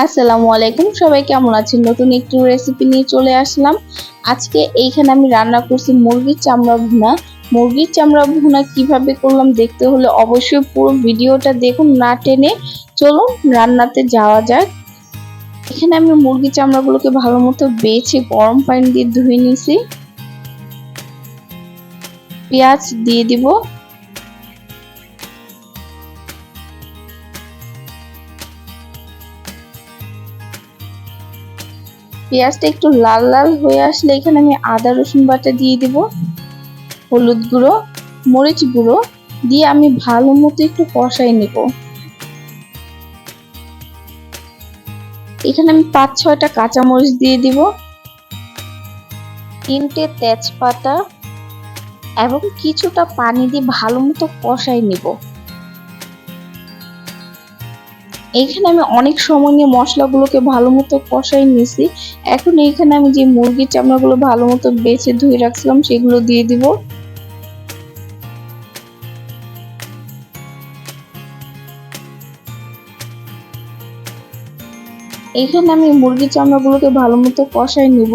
আসসালামু আলাইকুম, সবাই কেমন আছেন? নতুন একটু রেসিপি নিয়ে চলে আসলাম। আজকে এইখানে আমি রান্না করছি মুরগির চামড়া ভুনা। মুরগির চামড়া ভুনা কিভাবে করলাম দেখতে হলে অবশ্যই পুরো ভিডিওটা দেখুন, না টেনে। চলুন রান্নাতে যাওয়া যাক। এখানে আমি মুরগির চামড়াগুলোকে ভালো মতো বেছে গরম পানি দিয়ে ধুয়ে নিয়েছি। পেঁয়াজ দিয়ে দিব। পেঁয়াজটা একটু লাল লাল হয়ে আসলে এখানে আমি আদা রসুন বাটা দিয়ে দিব, হলুদ গুঁড়ো, মরিচ গুঁড়ো দিয়ে আমি ভালো মতো একটু কষাই নেব। এখানে আমি ৫-৬টা কাঁচামরিচ দিয়ে দিব, ৩টে তেজপাতা এবং কিছুটা পানি দিয়ে ভালো মতো কষাই নেব। এইখানে আমি অনেক সময় নিয়ে মশলাগুলোকে ভালো মতো কষাই নিয়েছি। এখন এইখানে আমি যে মুরগির চামড়াগুলো ভালো মতো বেছে ধুয়ে রাখছিলাম সেগুলো দিয়ে দিব। এখানে আমি মুরগির চামড়াগুলোকে ভালো মতো কষাই নিব।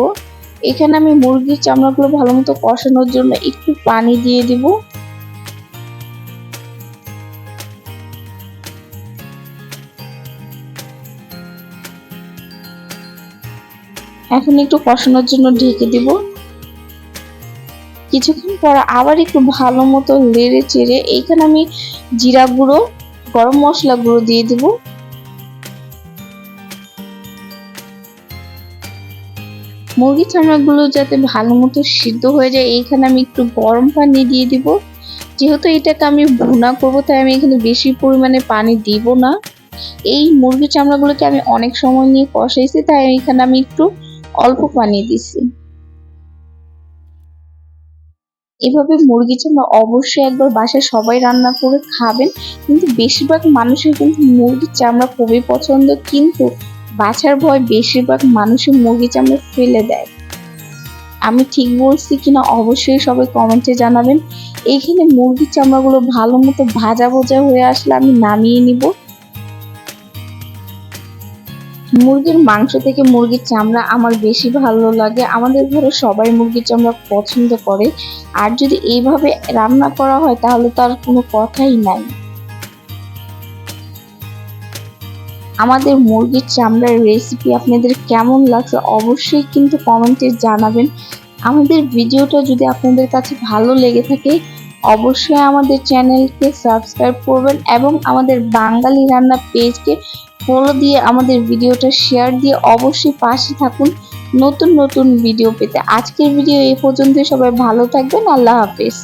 এখানে আমি মুরগির চামড়াগুলো ভালো মতো কষানোর জন্য একটু পানি দিয়ে দিব। এখন একটু কষানোর জন্য ঢেকে দিব। কিছুক্ষণ পর আবার একটু ভালো মতো নেড়ে চেড়ে এইখানে আমি জিরা গুঁড়ো, গরম মশলা গুঁড়ো দিয়ে দিব। মুরগির চামড়াগুলো যাতে ভালো মতো সিদ্ধ হয়ে যায় এইখানে আমি একটু গরম পানি দিয়ে দিব। যেহেতু এটাকে আমি ভুনা করবো তাই আমি এখানে বেশি পরিমাণে পানি দিব না। এই মুরগির চামড়াগুলোকে আমি অনেক সময় নিয়ে কষাইছি তাই এখানে আমি একটু অল্প পানি দিছি। এভাবে মুরগির চামড়া অবশ্যই একবার বাসায় সবাই রান্না করে খাবেন। কিন্তু বেশিরভাগ মানুষের কিন্তু মুরগির চামড়া খুবই পছন্দ, কিন্তু বাছার ভয় বেশিরভাগ মানুষই মুরগির চামড়া ফেলে দেয়। আমি ঠিক বলছি কিনা অবশ্যই সবাই কমেন্টে জানাবেন। এইখানে মুরগির চামড়াগুলো ভালো মতো ভাজা ভাজা হয়ে আসলে আমি নামিয়ে নিব। মুরগির মাংস থেকে মুরগির চামড়া আমার বেশি ভালো লাগে। আমাদের ঘরে সবাই মুরগির চামড়া পছন্দ করে। আর যদি এইভাবে রান্না করা হয় তাহলে তো আর কোনো কথাই নাই। আমাদের মুরগির চামড়ার রেসিপি আপনাদের কেমন লাগছে অবশ্যই কিন্তু কমেন্টে জানাবেন। আমাদের ভিডিওটা যদি আপনাদের কাছে ভালো লেগে থাকে অবশ্যই আমাদের চ্যানেলকে সাবস্ক্রাইব করবেন এবং আমাদের বাঙালি রান্না পেজকে ফলো দিয়ে আমাদের ভিডিওটা শেয়ার দিয়ে অবশ্যই পাশে থাকুন নতুন নতুন ভিডিও পেতে। আজকের ভিডিও এই পর্যন্তই, সবাই ভালো থাকবেন। আল্লাহ হাফেজ।